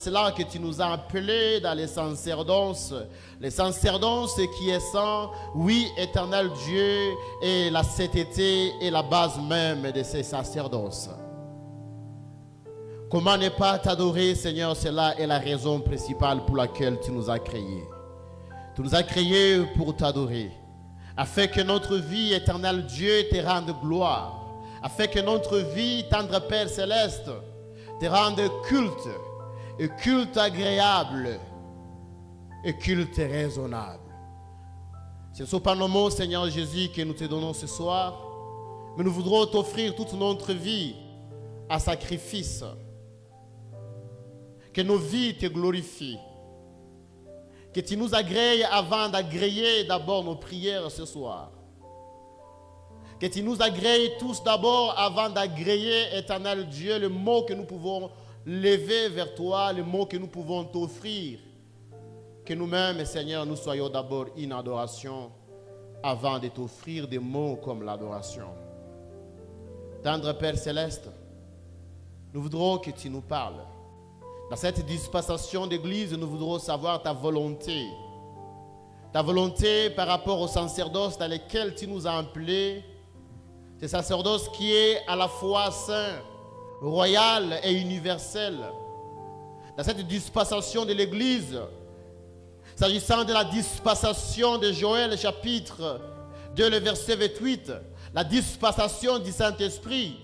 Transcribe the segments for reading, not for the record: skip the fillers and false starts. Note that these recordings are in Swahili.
C'est là que tu nous as appelés dans les sacerdoces qui est saint, oui, éternel Dieu, et la sainteté est la base même de ces sacerdoces. Comment ne pas t'adorer, Seigneur? Cela est la raison principale pour laquelle tu nous as créés. Tu nous as créés pour t'adorer, afin que notre vie, éternel Dieu, te rende gloire, afin que notre vie, tendre Père céleste, te rende culte, et culte agréable, et culte raisonnable. Ce ne sont pas nos mots, Seigneur Jésus, que nous te donnons ce soir, mais nous voudrons t'offrir toute notre vie à sacrifice. Que nos vies te glorifient. Que tu nous agrées avant d'agréer d'abord nos prières ce soir. Que tu nous agrées tous d'abord avant d'agréer, éternel Dieu, le mot que nous pouvons lever vers toi, le mot que nous pouvons t'offrir. Que nous-mêmes, Seigneur, nous soyons d'abord une adoration avant de t'offrir des mots comme l'adoration. Tendre Père Céleste, nous voudrons que tu nous parles. Dans cette dispensation d'église, nous voudrons savoir ta volonté. Ta volonté par rapport aux sacerdoces dans lesquels tu nous as appelés. Ces sacerdoces qui est à la fois saint, royal et universel. Dans cette dispensation de l'église, s'agissant de la dispensation de Joël chapitre 2, le verset 28, la dispensation du Saint-Esprit,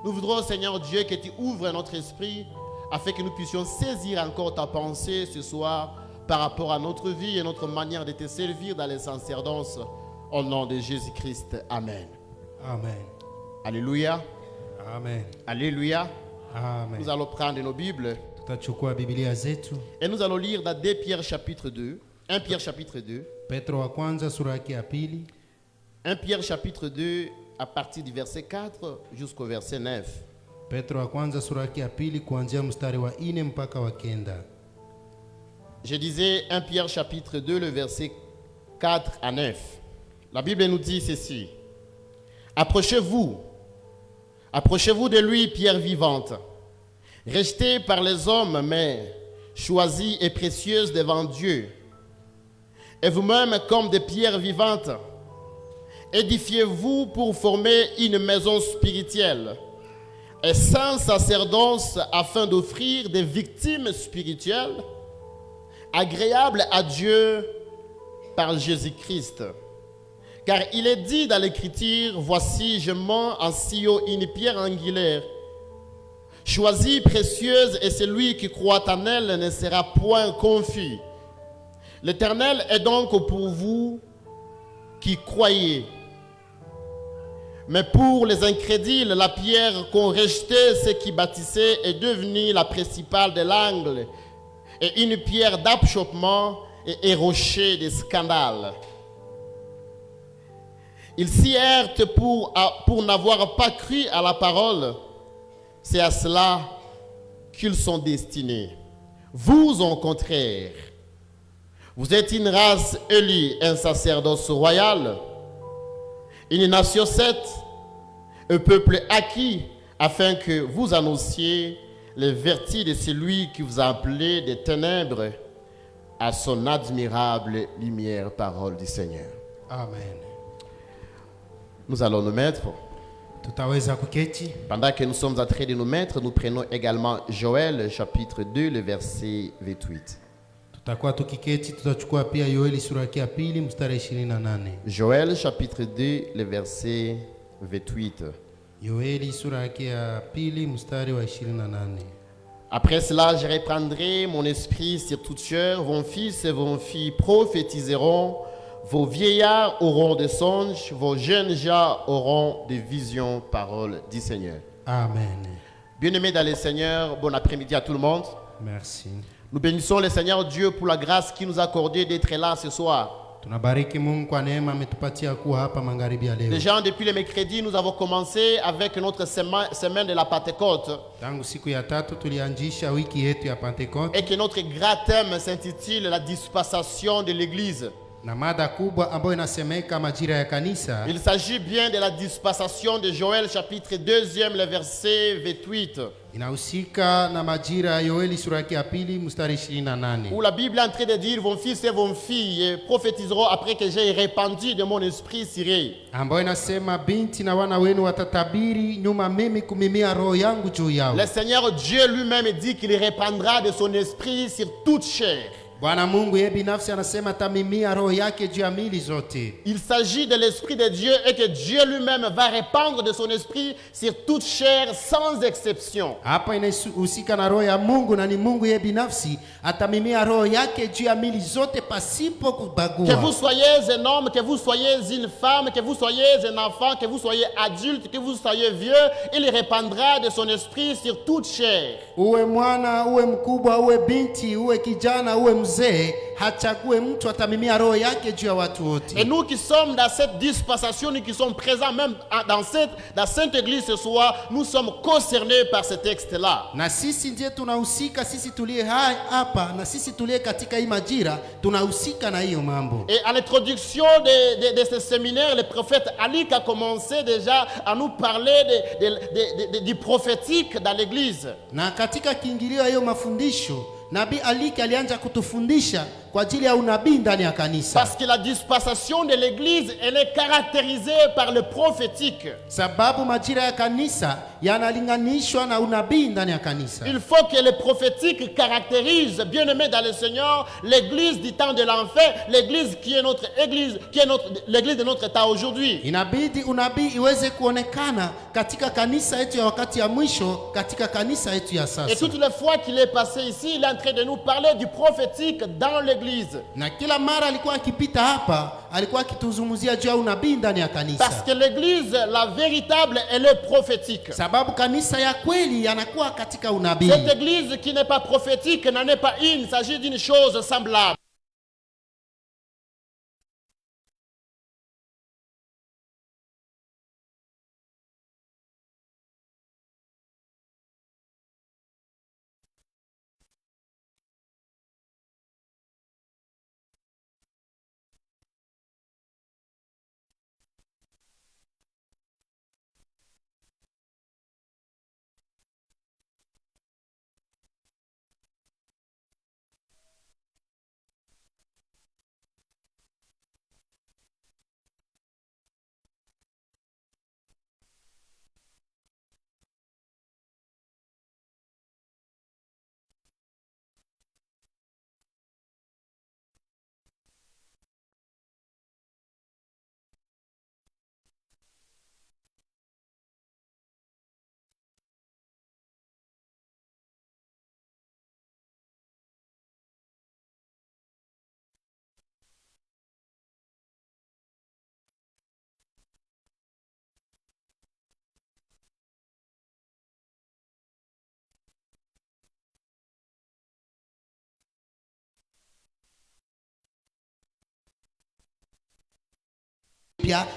nous voudrons, Seigneur Dieu, que tu ouvres notre esprit afin que nous puissions saisir encore ta pensée ce soir par rapport à notre vie et notre manière de te servir dans les sacerdoces. Au nom de Jésus-Christ. Amen. Amen. Alléluia. Amen. Alléluia. Amen. Nous allons prendre nos Bibles Tutachukua Biblia zetu. et nous allons lire dans 2 Pierre chapitre 2. 1 Pierre chapitre 2. Petro wa kwanza sura yake ya pili. 1 Pierre chapitre 2 à partir du verset 4 jusqu'au verset 9. Petro wa kwanza sura yake ya pili kuanzia mstari wa 4 mpaka wa 9. Je disais 1 Pierre chapitre 2, le verset 4 à 9. La Bible nous dit ceci. Approchez-vous de lui, pierre vivante, rejetée par les hommes, mais choisie et précieuse devant Dieu. Et vous-même, comme des pierres vivantes, édifiez-vous pour former une maison spirituelle et sans sacerdoce afin d'offrir des victimes spirituelles agréables à Dieu par Jésus-Christ. Car il est dit dans l'Écriture, voici, je mets en Sion une pierre angulaire, choisie, précieuse, et celui qui croit en elle ne sera point confus. L'Éternel est donc pour vous qui croyez. Mais pour les incrédules, la pierre qu'ont rejetée ceux qui bâtissaient est devenue la principale de l'angle, et une pierre d'achoppement et rocher de scandale. Ils s'y heurtent pour n'avoir pas cru à la parole. C'est à cela qu'ils sont destinés. Vous, au contraire, vous êtes une race élue, un sacerdoce royal, une nation sainte, un peuple acquis, afin que vous annonciez les vertus de celui qui vous a appelé des ténèbres à son admirable lumière. Parole du Seigneur. Amen. Nous allons nous mettre. Tutaweza kuketi. Pendant que nous sommes en train de nous mettre, nous prenons également Joël chapitre 2, le verset 28. Tutakuwa tukiketi, tutachukua pia Yoeli sura yake ya pili mstari 28. Joël chapitre 2, le verset 28. Yoeli sura yake ya pili mstari wa 28. Après cela, je reprendrai mon esprit sur toute chair. Vos fils et vos filles prophétiseront. Vos vieillards auront des songes, vos jeunes gens auront des visions, parole du Seigneur. Amen. Bien-aimés dans le Seigneur, bon après-midi à tout le monde. Merci. Nous bénissons le Seigneur Dieu pour la grâce qu'il nous a accordée d'être là ce soir. Tunabariki Mungu kwa neema ametupatia kuwa hapa magharibi ya leo. Déjà depuis le mercredi, nous avons commencé avec notre semaine de la Pentecôte. Tangu siku ya tatu tulianzisha wiki yetu ya Pentecote. Et que notre grand thème s'intitule la dispensation de l'Église. Na mada kubwa ambayo inasemeka majira ya kanisa. Il s'agit bien de la dispensation de Joël chapitre 2, le verset 28. Inahusika na majira ya Yoeli sura yake ya pili mstari 28. Où la Bible est en train de dire, vos fils et vos filles prophétiseront après que j'ai répandu de mon esprit sur eux. Ambayo inasema binti na wana wenu watatabiri nyuma mimi kumimia roho yangu juu yao. Le Seigneur Dieu lui-même dit qu'il répandra de son esprit sur toute chair. Bwana Mungu yeye binafsi anasema atamimia roho yake juu ya miili zote. Il s'agit de l'esprit de Dieu et que Dieu lui-même va répandre de son esprit sur toute chair sans exception. Hapa inahusika na roho ya Mungu na ni Mungu yeye binafsi atamimia roho yake juu ya miili zote pasipo kubagua. Que vous soyez un homme, que vous soyez une femme, que vous soyez un enfant, que vous soyez adulte, que vous soyez vieux, il répandra de son esprit sur toute chair. Uwe mwana, uwe mkubwa, uwe binti, uwe kijana, uwe mzee, hachague mtu atamimia roho yake juu ya watu wote. Et nous qui sommes dans cette dispensation, nous qui sommes présents même dans cette église ce soir, nous sommes concernés par ce texte-là. Na sisi ndiye tunahusika, sisi tulie hai hapa na sisi tulie katika hii majira tunahusika na hiyo mambo. Et à l'introduction de ce séminaire, le prophète Ali a commencé déjà à nous parler du prophétique dans l'église. Na katika kiingilio ya hiyo mafundisho Nabii Aliki alianza kutufundisha kwa ajili ya unabii ndani ya kanisa. Parce que la dispensation de l'église, elle est caractérisée par le prophétique. Sababu majira ya kanisa yanalinganishwa na unabii ndani ya kanisa. Il faut que le prophétique caractérise, bien-aimés dans le Seigneur, l'église du temps de l'enfer, l'église qui est notre église, qui est l'église de notre temps aujourd'hui. Inabidi unabii iweze kuonekana katika kanisa yetu ya wakati ya mwisho, katika kanisa yetu ya sasa. Et toutes les fois qu'il est passé ici, il est en train de nous parler du prophétique dans l'église. Na kila mara alikuwa akipita hapa, alikuwa akituzungumzia juu ya unabii ndani ya kanisa. Parce que l'église, la véritable, elle est prophétique. Sababu kanisa ya kweli yanakuwa katika unabii. Cette église qui n'est pas prophétique n'en est pas une, il s'agit d'une chose semblable.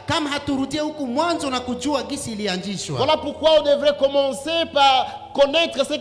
Kama haturudie huku mwanzo na kujua gisi ilianzishwa. Voilà pourquoi on devrait commencer par connaître ce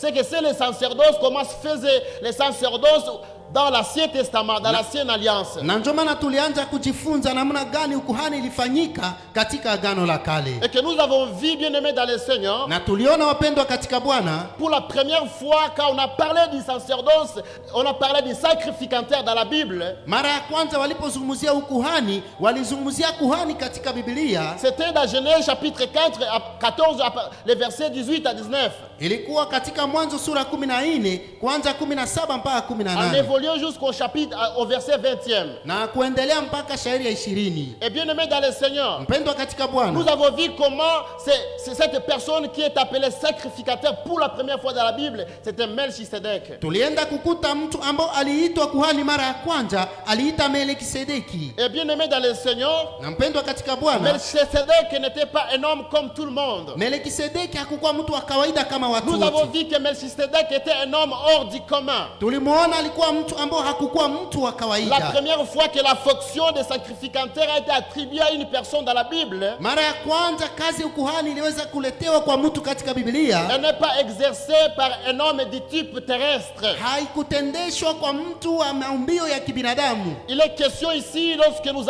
que c'est le sacerdoce, comment se faisait le sacerdoce dans l'Ancien Testament, dans l'Ancienne Alliance. Na ndio maana tulianza kujifunza namna gani ukuhani ilifanyika katika agano la kale. Et que nous avons vu, bien-aimés dans le Seigneur, na tuliona wapendwa katika Bwana, pour la première fois quand on a parlé du sacerdoce, on a parlé du sacrificateur dans la Bible. Mara ya kwanza walipozungumzia ukuhani, walizungumzia kuhani katika Biblia. C'était dans Genèse chapitre 4 à 14, les versets 18 à 19. Ilikuwa katika Mwanzo sura 14 kuanza 17 mpaka 18. Jusqu'au chapitre, au verset 20e. Na kuendelea mpaka shairi ya 20. Et bien aimé dans le Seigneur, mpendwa katika Bwana, nous avons vu comment c'est cette personne qui est appelée sacrificateur pour la première fois dans la Bible, c'était Melchisedec. Tulienda kukuta mtu ambao aliitwa kuhani mara ya kwanza, aliita Melkisedeki. Et bien aimé dans le Seigneur, na mpendwa katika Bwana, Melchisedec n'était pas un homme comme tout le monde. Melkisedeki hakukuwa mtu wa kawaida kama watu wote. Nous avons vu que Melchisedec était un homme hors du commun. Tulimuona alikuwa mtu ambao hakukuwa mtu wa kawaida. La première fois que la fonction de sacrificateur a été attribuée à une personne dans la Bible, mara ya kwanza kazi ya ukuhani iliweza kuletewa kwa mtu katika Biblia, elle n'est pas exercée par un homme du type terrestre. Haikutendeshwa kwa mtu wa maumbio ya kibinadamu. Il est question ici, lorsque nous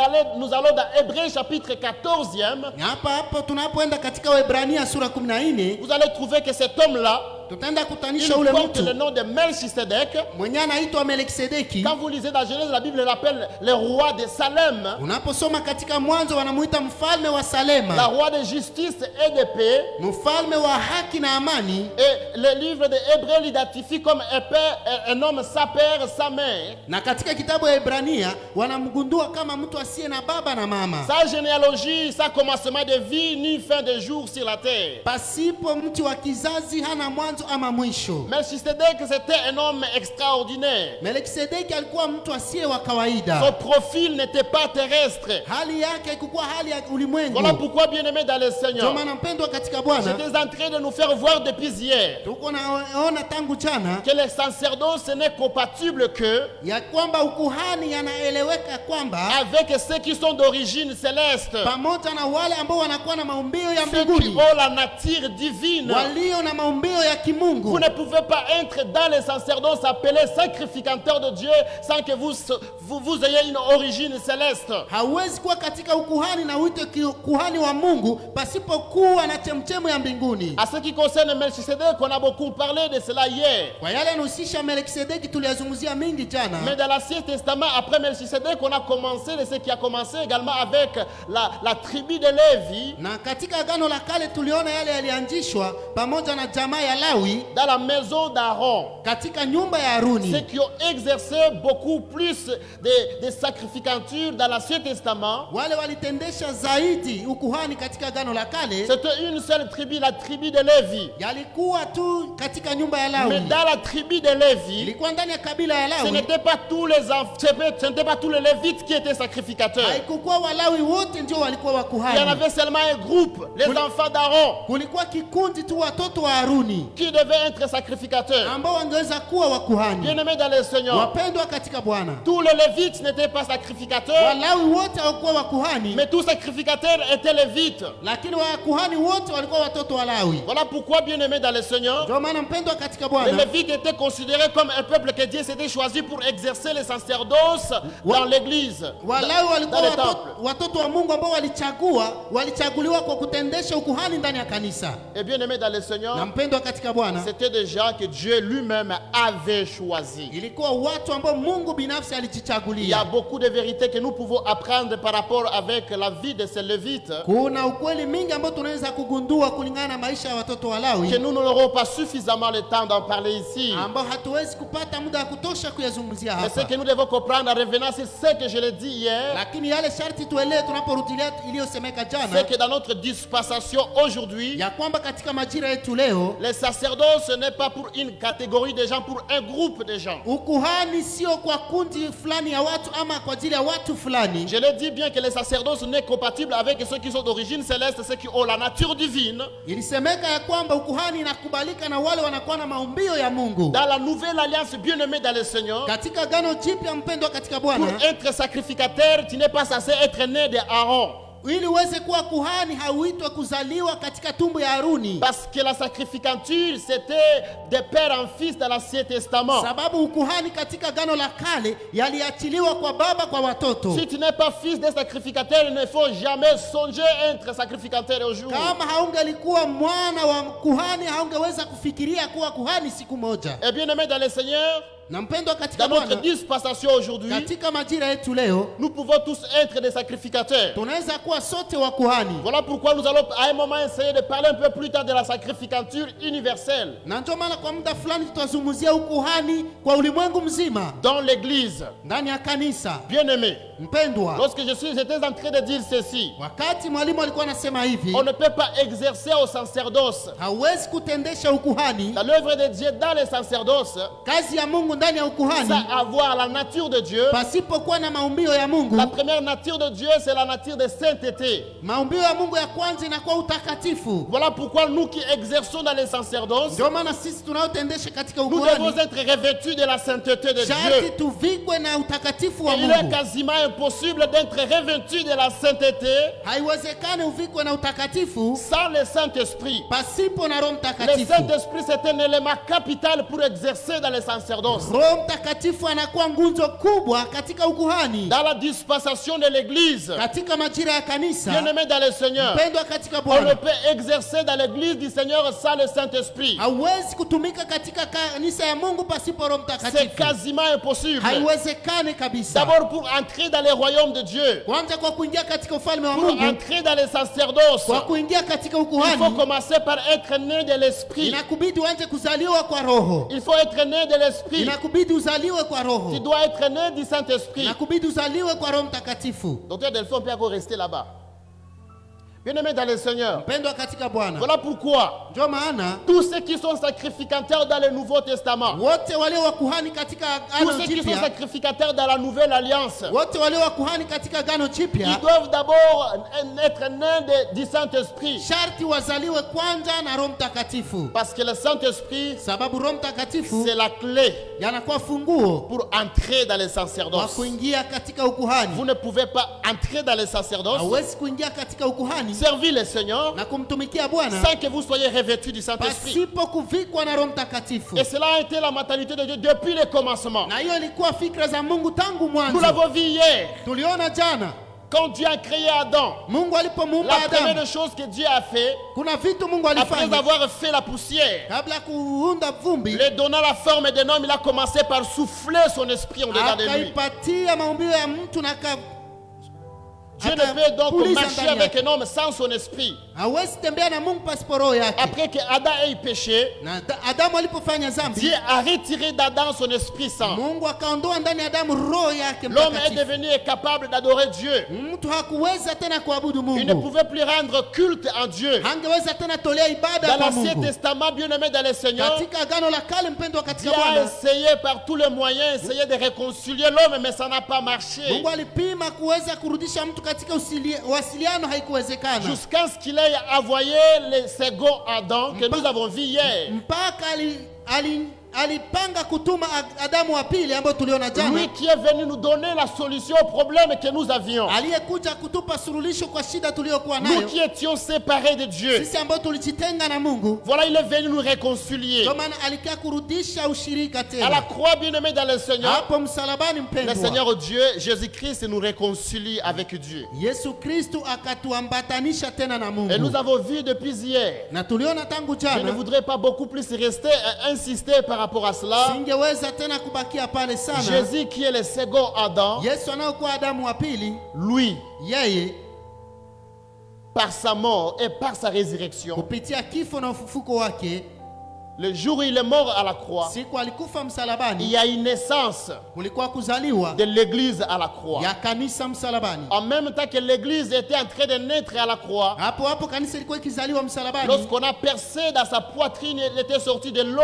allons dans Hébreux chapitre 14e, hapa tunapoenda katika Waebrania sura 14, vous allez trouver que cet homme-là, Tutaenda il kutanisha ule porte mtu le nom de Melchisedec. mwenye anaitwa Melkisedeki. Quand vous lisez dans Genèse, la Bible l'appelle le roi de Salem, Unaposoma katika Mwanzo wanamuita mfalme wa la Salema, roi de justice et de paix. mfalme wa haki na amani. Et le livre de Hébreux l'identifie comme un homme sans père, sans mère. Na katika kitabu ya Ibrania wanamgundua kama mtu asiye na baba na mama, Sa généalogie, sa commencement de vie, ni fin de jour sur la terre. pasipo mti wa kizazi, hana mwanzo ama mwisho. Melchisedec, c'était un homme extraordinaire. Melkisedeki alikuwa mtu asiye wa kawaida, Son profil n'était pas terrestre. hali yake haikuwa hali ya Voilà ulimwengu. pourquoi, bien-aimé dans le Ndio Seigneur, maana mpendwa katika Bwana, j'étais en train de nous faire voir depuis hier tuko naona tangu jana que le sacerdoce n'est compatible que ya kwamba ukuhani yanaeleweka kwamba avec ceux qui sont d'origine céleste, pamoja na wale ambao wanakuwa na maumbio ya ceux qui mbinguni, ont la nature divine. walio na maumbio ya Vous kimungu. ne pouvez pas être dans les sacerdoces appelés sacrificateurs de Dieu sans que vous ayez une origine céleste. Hauwezi kuwa katika ukuhani na uite kuhani wa Mungu pasipokuwa na chemchemu ya mbinguni. À ce qui concerne Melchisedec, on a beaucoup parlé de cela hier. Kwa yale yanahusisha Melkisedeki tuliyazungumzia mingi jana, Mais dans l'Ancien Testament, après Melchisedec, on a commencé de ce qui a commencé également avec la tribu de Lévi, na katika Agano la Kale tuliona yale yalianzishwa pamoja na jamaa ya Lawi dans la maison d'Aaron. katika nyumba ya Ceux Haruni. qui ont exercé beaucoup plus de sacrificatures dans l'Ancien Testament, Wale walitendesha zaidi ukuhani katika Agano la Kale c'était une seule tribu, la tribu de Lévi. yalikuwa tu katika nyumba ya Mais Lawi, dans la tribu de Lévi, ilikuwa ndani ya kabila ya ce Lawi. n'était pas tous les ce n'était pas tous les Lévites qui étaient sacrificateurs. Haikukuwa Walawi wote ndio walikuwa Il y en wakuhani, avait seulement un groupe, les enfants d'Aaron, kulikuwa kikundi tu watoto wa Haruni qui devaient être sacrificateurs. ambao wangeweza kuwa wakuhani. Bien-aimés dans le Seigneur, Wapendwa katika Bwana, tous les Lévites n'étaient pas sacrificateurs, Walawi wote hawakuwa wakuhani, mais tous sacrificateurs étaient Lévites. lakini wakuhani wote walikuwa watoto wa Lawi. Voilà pourquoi, bien-aimés dans le Seigneur, Ndio maana mpendwa katika les Bwana, Lévites étaient considérés comme un peuple que Dieu s'était choisi pour exercer les sacerdoces dans l'église, Walawi walikuwa dans le temple. watoto wa Mungu ambao walichaguliwa kwa kutendesha ukuhani ndani ya kanisa. Et bien-aimés dans le Na Seigneur, mpendwa katika Bwana, c'était des gens que Dieu lui-même avait choisis. ilikuwa watu ambao Mungu binafsi Il y a alijichagulia. beaucoup de vérités que nous pouvons apprendre par rapport avec la vie de ces Lévites, Kuna ukweli mingi ambao tunaweza kugundua kulingana na maisha ya watoto wa que Lawi nous n'aurons pas suffisamment le temps d'en parler ici. ambao hatuwezi kupata muda wa kutosha kuyazungumzia Mais ce hapa, que nous devons comprendre en revenant, c'est ce que je l'ai dit hier, lakini yale sharti tuelewe tunaporudilia iliyosemeka jana, c'est que dans notre dispensation aujourd'hui, ya kwamba katika majira yetu leo les sacerdoces, ce n'est pas pour une catégorie de gens, pour un groupe de gens. ukuhani sio kwa kundi fulani ya watu ama kwa ajili ya watu fulani. Je l'ai dit bien que les sacerdoces n'est compatible avec ceux qui sont d'origine céleste, ceux qui ont la nature divine. Ilisemeka ya kwamba ukuhani inakubalika na wale wanakuwa na maumbio ya Mungu. Dans la nouvelle alliance bien-aimée dans le Seigneur, Katika Agano Jipya mpendwa katika pour Bwana, être sacrificateur, tu n'es pas censé être né de Aaron. ili uweze kuwa kuhani hauitwa kuzaliwa katika tumbo ya Haruni, Parce que la sacrificature, c'était de père en fils dans l'Ancien Testament. sababu ukuhani katika Agano la Kale yaliachiliwa kwa baba kwa watoto. Si tu n'es pas fils d'un sacrificateur, il ne faut jamais songer être sacrificateur au jour. Kama haungelikuwa mwana wa kuhani haungeweza kufikiria kuwa kuhani siku moja. Et bien aimé dans le Seigneur, Na mpendwa katika dans notre Bwana, dispensation aujourd'hui, katika majira yetu leo nous pouvons tous être des sacrificateurs. tunaweza kuwa sote wa kuhani, Voilà pourquoi nous allons à un moment essayer de parler un peu plus tard de la sacrificature universelle na ndio maana kwa muda fulani tutazungumzia ukuhani kwa ulimwengu mzima dans l'église. ndani ya kanisa. Bien aimé, Mpendwa, lorsque j'étais en train de dire ceci, wakati mwalimu alikuwa anasema hivi, on ne peut pas exercer au sacerdoce, hauwezi kutendesha ukuhani, dans l'œuvre de Dieu dans les sacerdoces, kazi ya Mungu ndani ya ukuhani, sans avoir la nature de Dieu. pasipokuwa na maumbio ya Mungu. La première nature de Dieu, c'est la nature de sainteté. Maumbio ya Mungu ya kwanza inakuwa utakatifu. Voilà pourquoi nous qui exerçons dans les sacerdoces, Ndio maana sisi tunaotendesha katika nous devons ukuhani être revêtus de la sainteté de sharti Dieu. tuvikwe na utakatifu wa Et il est Mungu. quasiment impossible d'être revêtu de la sainteté Haiwezekani uvikwe na utakatifu sans le Saint-Esprit. pasipo na Roho Le Mtakatifu. Saint-Esprit, c'est un élément capital pour exercer dans les sacerdoces. Roho Mtakatifu anakuwa nguzo kubwa katika ukuhani. Dans la dispensation de l'église, Katika majira ya kanisa, bien-aimé dans le Seigneur, mpendwa katika on ne Bwana, peut exercer dans l'église du Seigneur sans le Saint-Esprit. hauwezi kutumika katika kanisa ya Mungu pasipo Roho C'est Mtakatifu. quasiment impossible. Haiwezekani kabisa. D'abord pour entrer dans le royaume de Dieu, Kwanza kwa kuingia katika ufalme wa pour Mungu, entrer dans le sacerdoce, kwa kuingia katika il faut ukuhani, commencer par être né de l'Esprit. inakubidi uanze kuzaliwa kwa Roho. Il faut être né de l'Esprit. Inakubidi uzaliwe kwa Tu Roho. dois être né du Saint-Esprit. Inakubidi uzaliwe kwa Roho Mtakatifu. Docteur Delphine, on peut encore rester là-bas. Bien-aimé dans le Seigneur, Mpendwa katika Bwana, voilà pourquoi ndio maana tous ceux qui sont sacrificateurs dans le Nouveau Testament, wote walio wakuhani katika tous Agano ceux qui sont Jipya, sacrificateurs dans la Nouvelle Alliance, wote walio wakuhani katika Agano ils Jipya doivent d'abord être nés du Saint-Esprit. sharti wazaliwe kwanza na Roho Mtakatifu, Parce que le Saint-Esprit, sababu Roho Mtakatifu c'est la clé yanakuwa funguo pour entrer dans le wa sacerdoce. kuingia katika Vous ukuhani. ne pouvez pas entrer dans le sacerdoce, Hauwezi kuingia katika ukuhani servir le Seigneur, na kumtumikia Bwana sans que vous soyez revêtus du Saint-Esprit. pasipo kuvikwa na Roho Mtakatifu. Et cela a été la mentalité de Dieu depuis le commencement. Na hiyo ilikuwa fikra za Mungu tangu Nous mwanzo. l'avons vu hier. Tuliona jana Quand Dieu a créé Adam, Mungu alipomuumba la première Adamu, chose que Dieu a fait, kuna vitu Mungu après alifanya avoir fait la poussière, kabla ya kuunda vumbi, lui donnant la forme d'un homme, il a commencé par souffler son esprit en dedans de lui. akaipatia maumbile ya mtu na Dieu ne peut donc akapuliza marcher ndani avec yake. un homme sans son esprit. Hawezi tembea na Mungu pasipo roho yake. Après que Adam ait péché, Na Adamu alipofanya dhambi, Dieu a retiré d'Adam son esprit saint. Mungu akaondoa ndani ya Adamu roho yake L'homme est mtakatifu. devenu incapable d'adorer Dieu. Mtu hakuweza tena kuabudu Il ne Mungu, pouvait plus rendre culte en Dieu. hangeweza tena tolea ibada Dans kwa l'Ancien Mungu. Testament, bien-aimé dans le Seigneur, Katika agano la kale, mpendwa katika Dieu a Bwana, essayé par tous les moyens, essayé de réconcilier l'homme, mais ça n'a pas marché. Mungu alipima kuweza kurudisha mtu katika wasiliano, haikuwezekana Jusqu'à ce qu'il ait envoyé le second Adam que nous avons vu hier. mpaka alipanga kutuma Adamu wa pili ambaye tuliona jana, Lui qui est venu nous donner la solution au problème que nous avions. aliyekuja kutupa suluhisho kwa shida tuliyokuwa Nous nayo qui étions séparés de Dieu. sisi ambao tulijitenga na Mungu. Voilà, il est venu nous réconcilier. Ndio maana alikaa kurudisha ushirika À la tena croix, bien-aimé dans le Seigneur, hapo msalabani. le Mpendwa, Seigneur Dieu, Jésus-Christ, nous réconcilie avec Dieu. Yesu Kristu akatuambatanisha tena na Et nous Mungu, avons vu depuis hier. na tuliona tangu Je ne jana. voudrais pas beaucoup plus rester et insister par rapport à cela. Singeweza tena kubakia pale sana. Jésus qui est le second Adam, Yesu anayokuwa Adamu wa pili, lui, yeye par sa mort et par sa résurrection, kupitia kifo na ufufuko wake, le jour où il est mort à la croix, siku alikufa il msalabani, y a une naissance kulikuwa kuzaliwa de l'église à la croix. ya kanisa msalabani. En même temps que l'église était en train de naître à la croix, Hapo hapo kanisa ilikuwa ikizaliwa msalabani. lorsqu'on a percé dans sa poitrine, il était sorti de l'eau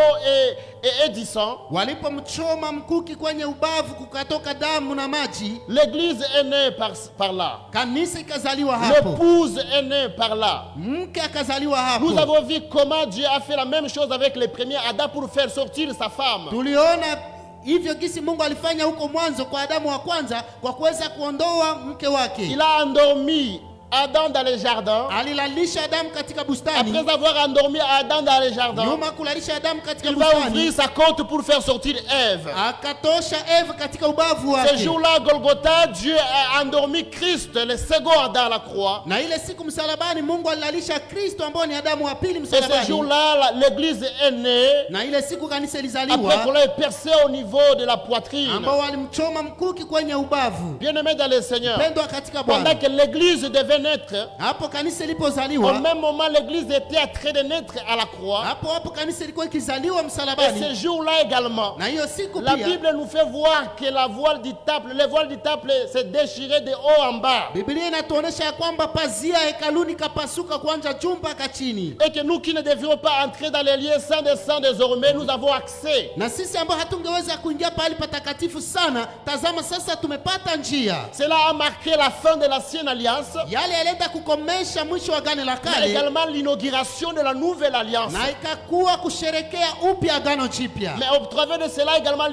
et du sang. Walipomchoma mkuki kwenye ubavu, kukatoka damu na maji, L'église est née par là. kanisa ikazaliwa hapo, L'épouse est née par là. mke akazaliwa Nous hapo. avons vu comment Dieu a fait la même chose avec le premier Adam pour faire sortir sa femme. Tuliona hivyo gisi Mungu alifanya huko mwanzo kwa Adamu wa kwanza kwa kuweza kuondoa mke wake. Il a endormi Adam dans le jardin. Alilalisha Adamu katika bustani. Après avoir endormi Adam dans le jardin, Nyuma kulalisha Adamu katika il va bustani, ouvrir sa côte pour faire sortir Ève. akatosha Eva katika ubavu Ce wake. jour-là, Golgotha, Dieu a endormi Christ, le second Adam à la croix. Na ile siku msalabani Mungu alilalisha Kristo ambao ni Adamu wa pili Et ce msalabani. jour-là, l'église est née. Na ile siku kanisa Après ilizaliwa qu'on l'ait percé au niveau de la poitrine. ambao walimchoma mkuki kwenye ubavu. Bien-aimé dans le Seigneur, Pendwa katika pendant Bwana, que l'église devait naître, hapo kanisa au ilipozaliwa, même moment, l'église était en train de naître à la croix. hapo hapo kanisa ilikuwa ikizaliwa Et msalabani. ce jour-là également, Na hiyo siku la pia Bible nous fait voir que la voile du temple, le voile du temple s'est déchiré de haut en bas. Biblia inatuonesha ya kwamba pazia hekaluni kapasuka kuanza juu mpaka chini. Et que nous qui ne devions pas entrer dans les lieux saints des saints désormais, nous avons accès. Na sisi ambao hatungeweza kuingia pahali patakatifu sana, tazama sasa tumepata njia. Cela a marqué la fin de l'ancienne alliance, Yale yalienda kukomesha mwisho wa agano la mais kale, également l'inauguration de la nouvelle alliance. na ikakuwa kusherekea upya agano jipya. Mais au travers de cela également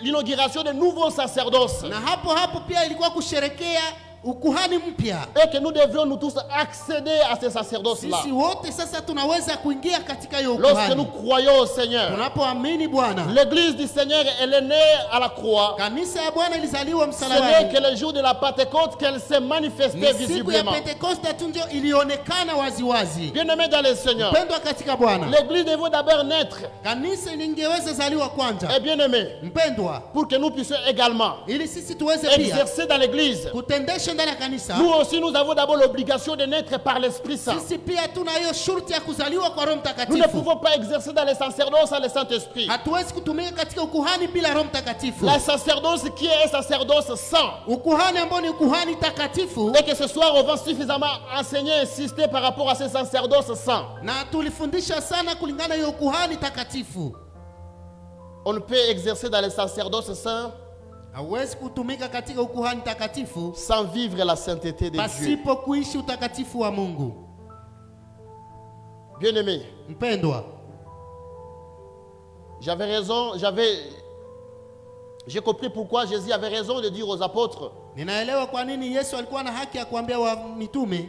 l'inauguration de nouveaux sacerdoces. Na hapo hapo pia ilikuwa kusherekea ukuhani mpya. Et que nous devions nous tous accéder à ce sacerdoce-là. Sisi wote sasa tunaweza kuingia katika hiyo Lorsque nous ukuhani. croyons au Seigneur, Tunapoamini Bwana. l'église du Seigneur, elle est née à la croix. Kanisa ya Bwana ilizaliwa Ce n'est msalabani. que le jour de la Pentecôte qu'elle s'est manifestée Ni siku ya visiblement. Pentekoste tu ndio ilionekana waziwazi. Bien-aimés dans le Seigneur, Mpendwa katika Bwana. l'église devait d'abord naître. Kanisa lingeweza zaliwa kwanza. Et bien-aimés, Mpendwa, pour que nous puissions également ili sisi tuweze pia exercer dans l'église, kutendesha ndani ya kanisa. nous aussi nous avons d'abord l'obligation de naître par l'Esprit Saint. Sisi pia tuna hiyo shurti ya kuzaliwa kwa Roho Nous ne Mtakatifu. pouvons pas exercer dans le sacerdoce sans le Saint-Esprit. Hatuwezi kutumika katika ukuhani bila Roho Mtakatifu. La sacerdoce qui est un sacerdoce saint. Ukuhani ambao ni ukuhani takatifu, Et que ce soir, on va suffisamment enseigner et insister par rapport à ce sacerdoce saint. na tulifundisha sana kulingana na hiyo ukuhani takatifu. On ne peut exercer dans le sacerdoce saint Hauwezi kutumika katika ukuhani takatifu sans vivre la sainteté de Dieu. pasipo kuishi utakatifu wa Mungu. Bien-aimé, Mpendwa, j'avais raison, j'ai compris pourquoi Jésus avait raison de dire aux apôtres, ninaelewa kwa nini Yesu alikuwa na haki ya kuambia wa mitume,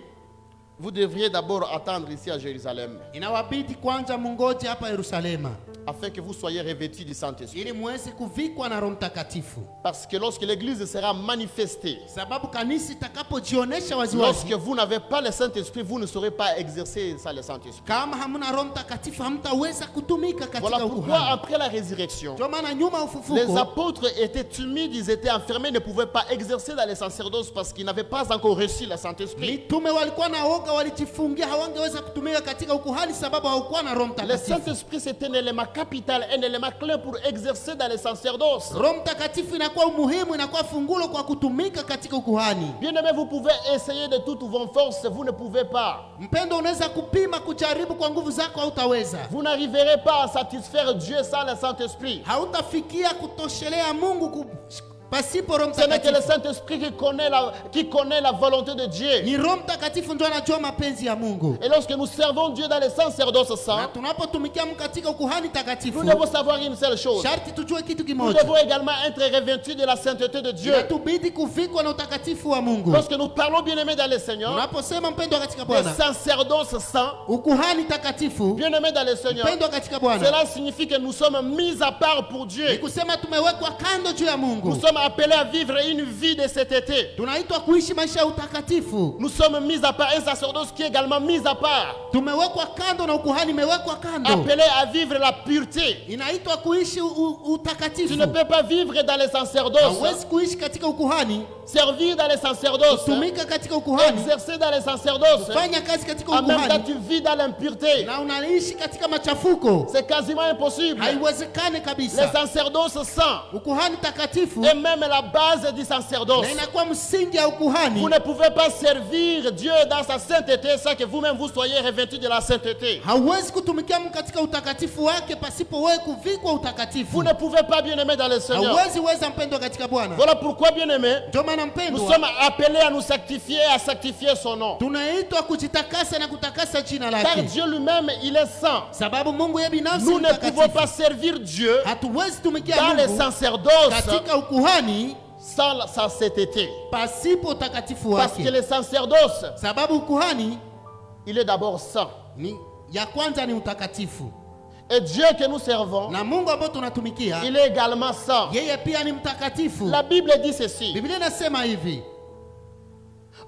vous devriez d'abord attendre ici à Jérusalem, inawabidi kwanza mungoje hapa Yerusalema afin que vous soyez revêtus du Saint-Esprit. ili muweze kuvikwa na Roho Mtakatifu. Parce que lorsque l'Église sera manifestée, Sababu kanisa itakapojionesha waziwazi, lorsque vous n'avez pas le Saint-Esprit, vous ne saurez pas exercer ça le Saint-Esprit. kama hamuna Roho Mtakatifu hamtaweza kutumika katika Voilà pourquoi ukuhani. après la résurrection, Ndio maana nyuma ya les ufufuko apôtres étaient timides, ils étaient enfermés, ne pouvaient pas exercer dans les sacerdoces parce qu'ils n'avaient pas encore reçu le Saint-Esprit. mitume walikuwa na woga, walijifungia, hawangeweza kutumika katika ukuhani sababu hawakuwa na Roho Le Mtakatifu. Saint-Esprit, c'est un élément capital, un élément clé pour exercer dans les sacerdoces. Roho Mtakatifu inakuwa umuhimu, inakuwa fungulo kwa kutumika katika ukuhani. Bien-aimé, vous pouvez essayer de toutes vos forces, vous ne pouvez pas. Mpendo, unaweza kupima kujaribu kwa nguvu zako, hautaweza. Vous n'arriverez pas à satisfaire Dieu sans le Saint-Esprit. Hautafikia kutoshelea Mungu pasipo Roho Ce n'est que le Mtakatifu. Saint-Esprit qui connaît la volonté de Dieu. Ni Roho Mtakatifu ndio anajua mapenzi ya Mungu. Et lorsque nous servons Dieu dans les sacerdoces Na saints, tunapotumikia Mungu katika ukuhani takatifu, nous devons savoir une seule chose. sharti tujue kitu Nous kimoja. devons également être revêtus de la sainteté de Dieu. Inatubidi kuvikwa na utakatifu wa Mungu. Lorsque nous parlons, bien-aimés dans le Seigneur, Unaposema mpendo katika des Bwana, sacerdoces saints, ukuhani takatifu, bien-aimés dans le Seigneur, mpendo katika Bwana, cela signifie que nous sommes mis à part pour ni Dieu. kusema tumewekwa kando juu ya Nous Mungu. sommes appelés à vivre une vie de cet été. Tunaitwa kuishi maisha ya utakatifu. Nous sommes mis à part, un sacerdoce qui est également mis à part, Tumewekwa kando na ukuhani imewekwa kando. appelé à vivre la pureté. Inaitwa kuishi Tu utakatifu. ne peux pas vivre dans les sacerdoces, Hauwezi kuishi katika ukuhani, servir dans les sacerdoces, tumika katika ukuhani, exercer dans les sacerdoces, fanya kazi katika en même temps ukuhani tu vis dans l'impureté. na unaishi katika machafuko. C'est quasiment impossible. Haiwezekani Les kabisa. sacerdoces saints Ukuhani takatifu est même la base du sacerdoce. na inakuwa msingi ya ukuhani. Vous ne pouvez pas servir Dieu dans sa sainteté sans que vous-même vous soyez revêtus de la sainteté. Hauwezi kutumikia Mungu katika utakatifu wake pasipo wewe kuvikwa Vous utakatifu. ne pouvez pas, bien-aimés dans le Seigneur. Hauwezi weza mpendwa katika Bwana. Voilà pourquoi, bien-aimés, Ndio maana nous mpendwa, sommes appelés à nous sanctifier, à sanctifier son nom. tunaitwa kujitakasa na kutakasa jina Car lake, Dieu lui-même, il est saint. sababu Mungu yeye binafsi Nous ni ne pouvons mtakatifu. pas servir Dieu Hatuwezi tumikia dans les Mungu sacerdoces katika ukuhani sans sa sainteté. pasipo utakatifu Parce que wake, les sacerdoces, sababu ukuhani il est d'abord saint. ni ya kwanza ni utakatifu, Et Dieu que nous servons, na Mungu ambaye tunatumikia il est également saint. yeye pia ni mtakatifu. La Bible dit ceci: Biblia inasema hivi,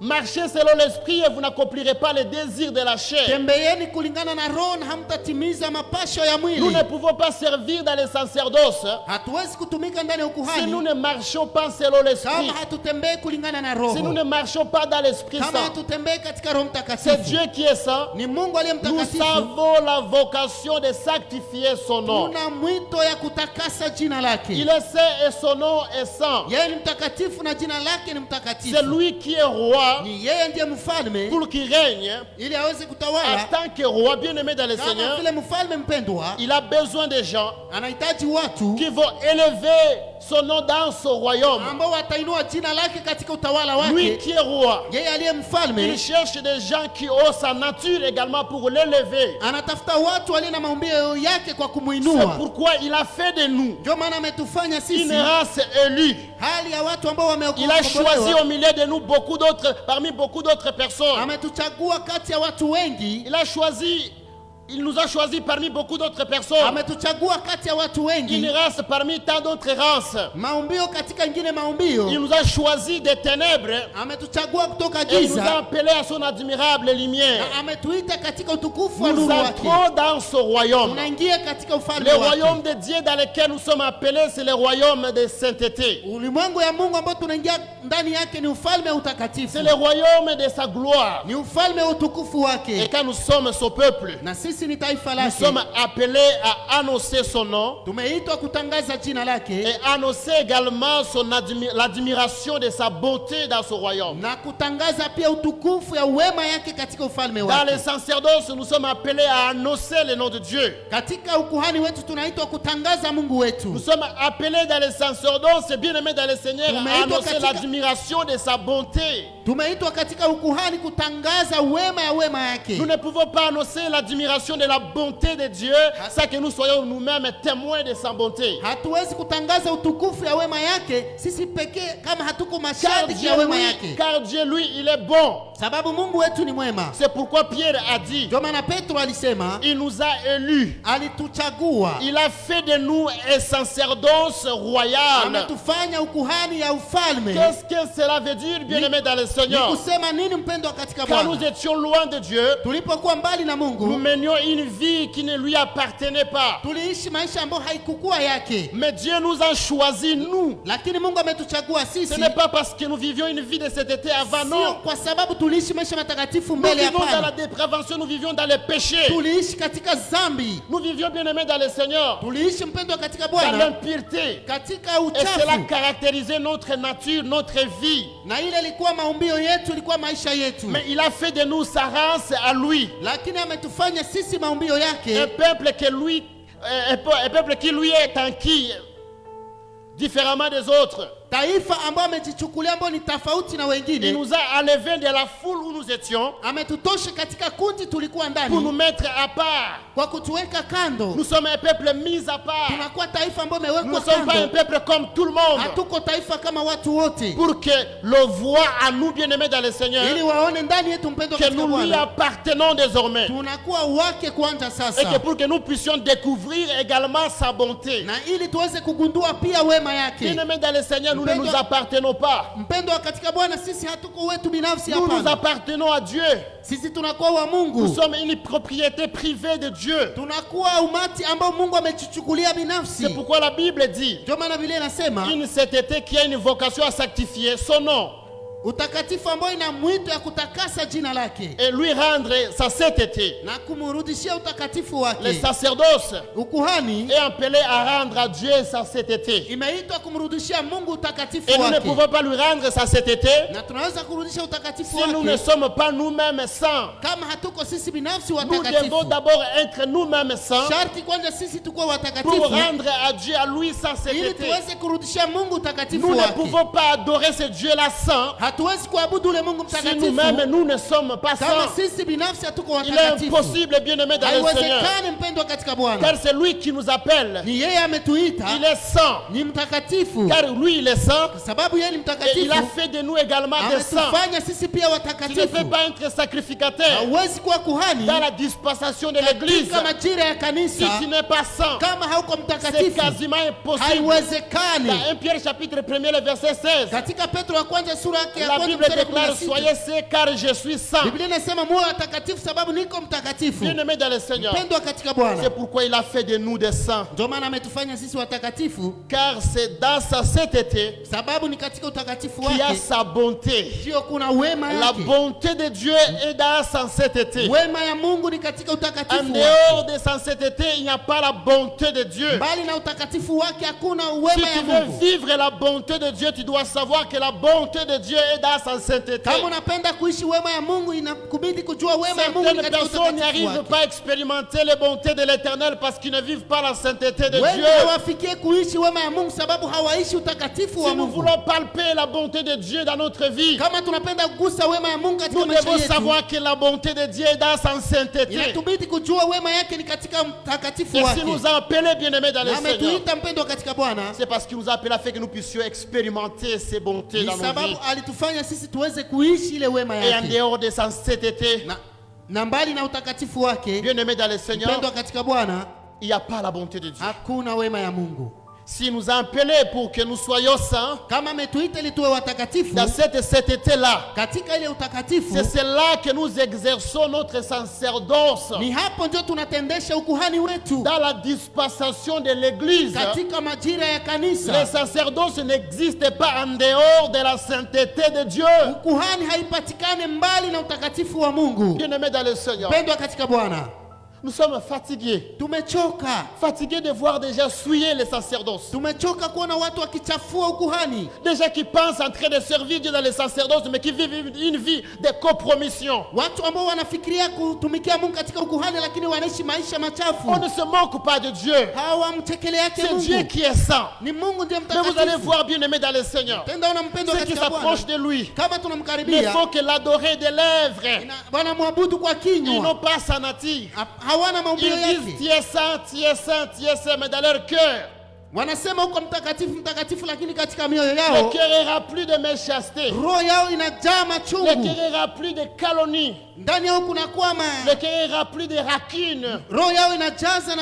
marchez selon l'esprit et vous n'accomplirez pas les désirs de la chair. tembeeni kulingana na roho na hamtatimiza mapasho ya Nous mwili. ne pouvons pas servir dans les sacerdoces Hatuwezi kutumika ndani ya si nous ukuhani ne marchons pas selon l'esprit, kama hatutembei kulingana na si nous roho, ne marchons pas dans l'Esprit kama Saint. hatutembei katika Roho C'est Mtakatifu. Dieu qui est saint. Ni Mungu aliye Nous mtakatifu. avons la vocation de sanctifier son nom. Tuna mwito ya kutakasa jina lake. Il est saint et son nom est saint. Yeye ni mtakatifu na jina lake ni mtakatifu. C'est lui qui est roi Ni yeye ndiye mfalme pour qu'il règne ili aweze en kutawala. tant que roi bien-aimé dans le Kama Seigneur. vile mfalme mpendwa Il a besoin de gens anahitaji watu qui vont élever son nom dans son royaume. ambao watainua jina lake katika utawala Lui wake. qui est roi, Yeye aliye il mfalme cherche des gens qui ont sa nature également pour l'élever. anatafuta watu walio na maumbile yake kwa C'est kumuinua. pourquoi il a fait de nous Ndio maana ametufanya sisi une race élue. hali ya watu ambao Il a choisi wameokolewa. au milieu de nous parmi beaucoup d'autres personnes. Ametuchagua kati ya watu wengi. Il nous a choisi parmi beaucoup d'autres personnes. Ametuchagua kati ya watu Une wengi, race parmi tant d'autres races. maumbio katika ingine Il maumbio. nous a choisi des ténèbres Ametuchagua kutoka et il nous a giza appelés à son admirable lumière. na ametuita katika utukufu wa Nous nuru wake. entrons dans son royaume. Tunaingia katika ufalme Le wake. royaume de Dieu dans lequel nous sommes appelés, c'est le royaume de sainteté. Ulimwengu ya Mungu ambao tunaingia ndani yake ni ufalme wa utakatifu, C'est le royaume de sa gloire. ni ufalme wa utukufu Et wake, quand nous sommes son peuple, na sisi ni taifa nous lake. sommes appelés à annoncer son nom Tumeitwa kutangaza jina lake et annoncer également l'admiration de sa bonté dans son royaume. na kutangaza pia utukufu ya uwema yake katika ufalme Dans wake. les sacerdoces, nous sommes appelés à annoncer le nom de Dieu. Katika ukuhani wetu tunaitwa kutangaza Mungu Nous wetu. sommes appelés dans les sacerdoces, bien-aimés dans le Seigneur, Tumeitwa à annoncer katika- l'admiration de sa bonté. Tumeitwa katika ukuhani kutangaza uwema ya wema yake. Nous ne pouvons pas annoncer l'admiration de la bonté de Dieu sans que nous soyons nous-mêmes témoins de sa bonté. Hatuwezi kutangaza utukufu ya wema yake sisi pekee kama hatuko mashahidi ya wema yake, Car Dieu, lui, il est bon. sababu Mungu wetu ni mwema. C'est pourquoi Pierre a dit, Ndio maana Petro alisema il nous a élus. alituchagua, Il a fait de nous un sacerdoce royal. ametufanya ukuhani ya ufalme. Qu'est-ce que cela veut dire, bien-aimés dans le Ni Seigneur? kusema nini mpendwa katika Quand nous Bwana? étions loin de Dieu, Tulipokuwa mbali na nous Mungu menions une vie qui ne lui appartenait pas. tuliishi maisha ambayo haikukuwa yake, Mais Dieu nous a choisis, nous. lakini Mungu ametuchagua Ce sisi, n'est pas parce que nous vivions une vie de cet été avant, sio non. kwa sababu tuliishi maisha matakatifu Nous mbele. vivons dans la Hapana, dépravation, nous vivions dans les péchés. tuliishi katika dhambi, Nous vivions bien-aimés dans le Seigneur, tuliishi mpendwa katika dans Bwana l'impureté. katika Et cela uchafu, caractérisait notre nature, notre vie. na ile ilikuwa maumbio yetu, ilikuwa maisha yetu. Mais il a fait de nous sa race à lui. Lakini ametufanya sisi maumbio Un yake, peuple un peuple qui lui est acquis différemment des autres. taifa ambayo amejichukulia, ambayo ni tofauti na Il wengine. nous a enlevés de la foule où nous étions Ametutosha katika kundi tulikuwa pour nous ndani, mettre à part. kwa kutuweka kando. Nous sommes un peuple mis à part. Tunakuwa taifa ambayo Nous ne imewekwa sommes pas un kando. peuple comme tout le monde. Hatuko taifa kama watu wote, Pour que le voie à nous bien-aimés dans le Seigneur, ili waone ndani yetu mpendwa que katika nous lui Bwana, appartenons désormais. tunakuwa wake kwanza Et que sasa, pour que nous puissions découvrir également sa bonté. na ili tuweze kugundua pia wema yake. Bien-aimés dans le Seigneur, nous ne nous appartenons pas. Mpendwa katika Bwana, sisi hatuko wetu binafsi, Nous nous hapana. appartenons à Dieu. Sisi tunakuwa wa Nous Mungu, sommes une propriété privée de Dieu. tunakuwa umati ambao Mungu amechuchukulia binafsi. C'est pourquoi la Bible dit, Ndio maana Biblia inasema une sainteté qui a une vocation à sanctifier son nom utakatifu ambao ina mwito ya kutakasa jina lake et lui rendre sa sainteté. na kumrudishia utakatifu Le wake. sacerdoce Ukuhani est appelé à rendre à Dieu sa sainteté. imeitwa kumrudishia Mungu utakatifu Et nous ne wake, pouvons pas lui rendre sa sainteté na tunaweza kurudisha utakatifu si nous ne wake sommes pas nous-mêmes saints. kama hatuko sisi binafsi Nous devons watakatifu. d'abord être nous-mêmes saints Sharti kwanza sisi tukuwe pour watakatifu rendre à Dieu, à lui, sa ili sainteté. tuweze kurudishia Mungu utakatifu Nous ne wake. pouvons pas adorer ce Dieu-là saint Hatuwezi kuabudu ule Mungu si mtakatifu nous-mêmes nous ne sommes pas kama saints. sisi binafsi hatuko Il est watakatifu. impossible, bien-aimé dans le Seigneur, Haiwezekani mpendwa katika Bwana, car c'est lui qui nous appelle. ni yeye ametuita, Il est saint, ni mtakatifu, car lui il est saint sababu yeye ni et il a mtakatifu. fait de nous également des saints. Ametufanya sisi pia Tu ne peux watakatifu. pas être sacrificateur Hauwezi kuwa kuhani dans la dispensation de l'église katika majira ya si kanisa tu n'es pas saint. kama hauko C'est mtakatifu. quasiment impossible. Haiwezekani. Dans 1 Pierre chapitre 1er, le verset 16, Katika Petro wa kwanza sura yake ya la kwanza Bible mstari wa déclare, 16, soyez saints car je suis saint. Biblia inasema muwe watakatifu sababu niko mtakatifu. Bien-aimé dans le Seigneur, Mpendwa katika c'est Bwana, pourquoi il a fait de nous des saints. ndio maana ametufanya sisi watakatifu, Car c'est dans sa sainteté sababu ni katika utakatifu qu'il y a wake sa bonté. ndio kuna wema La yake. bonté de Dieu est dans sa sainteté. Wema ya Mungu ni katika En utakatifu wake. dehors de sa sainteté, il n'y a pas la bonté de Dieu. Mbali na utakatifu wake hakuna Si wema tu ya veux Mungu. vivre la bonté de Dieu, tu dois savoir que la bonté de Dieu dans sa sainteté. Kama unapenda kuishi wema ya Mungu, inakubidi kujua wema ya Mungu Certaines katika personnes utakatifu n'arrivent wake. pas à expérimenter les bontés de l'Éternel parce qu'ils ne vivent pas la sainteté de Wengi Dieu. hawafikie kuishi wema ya Mungu sababu hawaishi utakatifu wa Si nous Mungu. voulons palper la bonté de Dieu dans notre vie, Kama tunapenda kugusa wema ya Mungu katika nous maisha devons yetu, savoir que la bonté de Dieu est dans sa sainteté. inatubidi kujua wema yake ni katika utakatifu Et wake. s'il nous a appelés bien-aimés dans le Na Seigneur, ametuita mpendwa katika Bwana, c'est parce qu'il nous a appelés afin que nous puissions expérimenter ses bontés ni dans nos sababu vies. alitufanya sisi tuweze kuishi ile wema Et en yake. dehors de sa sainteté, Na mbali na utakatifu wake, bien-aimés dans le Seigneur, mpendwa katika Bwana, il n'y a pas la bonté de Dieu. hakuna wema ya Mungu. S'il nous a appelés pour que nous soyons saints, Kama ametuita ili tuwe watakatifu dans cette sainteté-là, katika ile utakatifu, c'est là que nous exerçons notre sacerdoce. ni hapo ndio tunatendesha ukuhani wetu Dans la dispensation de l'Église, katika majira ya le kanisa. sacerdoce n'existe pas en dehors de la sainteté de Dieu. Ukuhani haipatikane mbali na utakatifu wa Mungu. Bien-aimés dans le Seigneur, Pendwa katika Bwana, nous sommes fatigués. tumechoka. Fatigués de voir des gens souiller le sacerdoce. Tumechoka kuona watu wakichafua ukuhani, Des gens qui pensent en train de servir Dieu dans le sacerdoce, mais qui vivent une vie de compromission. watu ambao wanafikiria kutumikia Mungu katika ukuhani lakini wanaishi maisha On machafu. ne se moque pas de Dieu. Hawamtekele yake C'est Dieu Mungu. qui est saint. Ni Mungu ndiye Mais vous allez mtakatifu. voir, bien-aimés dans le Seigneur, Tenda mpendwa ceux qui katika Bwana, s'approchent de lui kama ne tunamkaribia, font que l'adorer des lèvres. wanamwabudu kwa Ils n'ont kinywa, pas sa nature. hawana maumbile Ils disent yake. tu es saint, tu es saint, tu es saint, mais dans leur cœur, Wanasema huko mtakatifu mtakatifu, lakini katika mioyo le yao, cœur est rempli de méchanceté. roho yao inajaa Le machungu. cœur est rempli de calomnie. Ndani yao kuna kwama, Le cœur est rempli de rancune. roho yao inajaza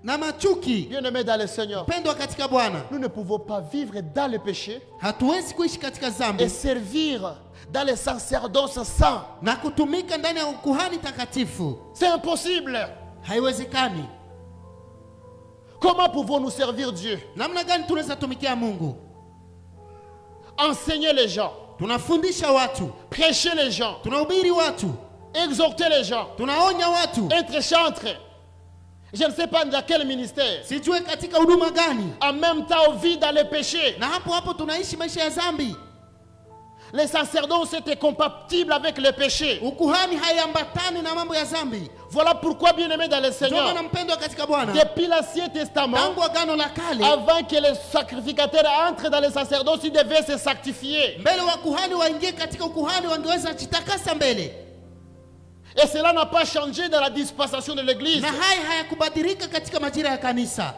na machuki. Bien-aimés dans le Seigneur, Pendwa katika Bwana, nous ne pouvons pas vivre dans le péché hatuwezi kuishi katika et dhambi servir dans le sacerdoce saint. na kutumika ndani ya ukuhani takatifu. C'est impossible. Haiwezekani. Comment pouvons-nous servir Dieu? Namna gani tunaweza tumikia Mungu? Enseigner les gens, Tunafundisha watu, prêcher les gens, tunahubiri watu, exhorter les gens, tunaonya watu. être chantre. Je ne sais pas dans quel ministère. Sijue katika huduma gani, En même temps, on vit dans le péché. na hapo hapo tunaishi maisha ya dhambi. Le sacerdoce était compatible avec le péché. Ukuhani haiambatani na mambo ya dhambi. Voilà pourquoi, bien-aimés dans le Ndio Seigneur, maana mpendwa katika Bwana, depuis l'Ancien Testament, tangu agano la kale, avant que les sacrificateurs entrent dans le sacerdoce, ils devaient se sanctifier. mbele wa kuhani waingie katika ukuhani, wangeweza jitakasa mbele, Et cela n'a pas changé dans la dispensation de l'Église. na hayakubadilika katika majira ya kanisa.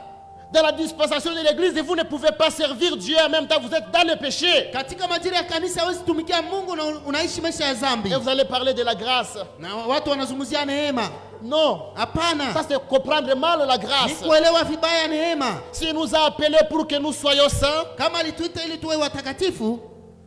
Dans la dispensation de l'Église, vous ne pouvez pas servir Dieu en même temps, vous êtes dans le péché. Katika majira ya kanisa hawezi tumikia Mungu na unaishi maisha ya dhambi. Et vous allez parler de la grâce. Na watu wanazungumzia neema. Non, Hapana, ça c'est comprendre mal la ni grâce. kuelewa vibaya neema. S'il nous a appelés pour que nous soyons saints, Kama alituita ili tuwe watakatifu,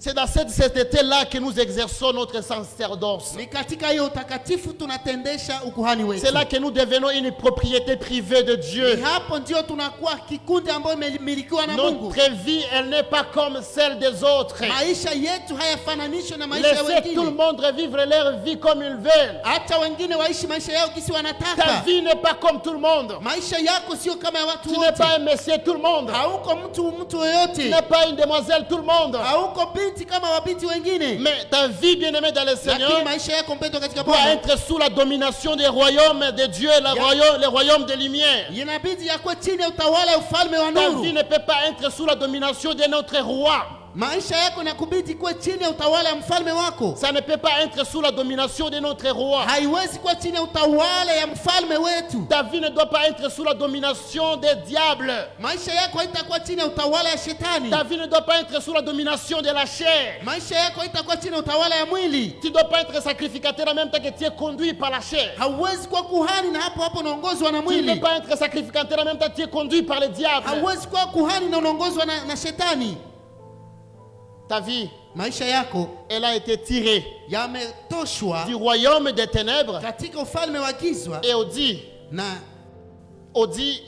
c'est dans cette sainteté-là que nous exerçons notre sacerdoce. ni katika hiyo utakatifu tunatendesha ukuhani wetu. C'est là que nous devenons une propriété privée de Ni Dieu. hapo ndio tunakuwa kikundi ambayo imemilikiwa na Mungu. Notre vie, elle n'est pas comme celle des autres. Maisha yetu hayafananishwi na maisha ya Laissez tout le wengine. monde vivre leur vie comme ils veulent. Acha wengine waishi maisha yao kisi Ta wanataka. vie n'est pas comme tout le monde. Maisha yako sio kama ya watu Tu n'es pas wote. un monsieur tout le monde. Hauko mtu Tu yoyote. n'es pas une demoiselle tout le monde. Hauko binti kama wabinti wengine. Mais ta vie, bien-aimée dans le Seigneur, Lakini maisha yako mpendwa katika doit Bwana être sous la domination des royaumes de Dieu, les royaumes de lumière. inabidi yakuwe chini ya utawala ya ufalme wa Ta nuru. vie ne peut pas être sous la domination de notre roi. Maisha yako inakubidi kuwa chini ya utawala ya mfalme wako. Ça ne peut pas être sous la domination de notre roi. Haiwezi kuwa chini ya utawala ya mfalme wetu. Ta vie ne doit pas être sous la domination des diables. Maisha yako haitakuwa chini ya utawala ya shetani. Ta vie ne doit pas être sous la domination de la chair. Maisha yako haitakuwa chini ya utawala ya mwili. Tu ne dois pas être sacrificateur en même temps que tu es conduit par la chair. Hauwezi kuwa kuhani na hapo hapo unaongozwa na Tu ne peux mwili. pas être sacrificateur en même temps que tu es conduit par le diable. Hauwezi kuwa kuhani na unaongozwa na shetani. Ta vie, Maisha yako elle a été tirée yametoshwa du royaume des ténèbres katika ufalme wa giza, et on dit, na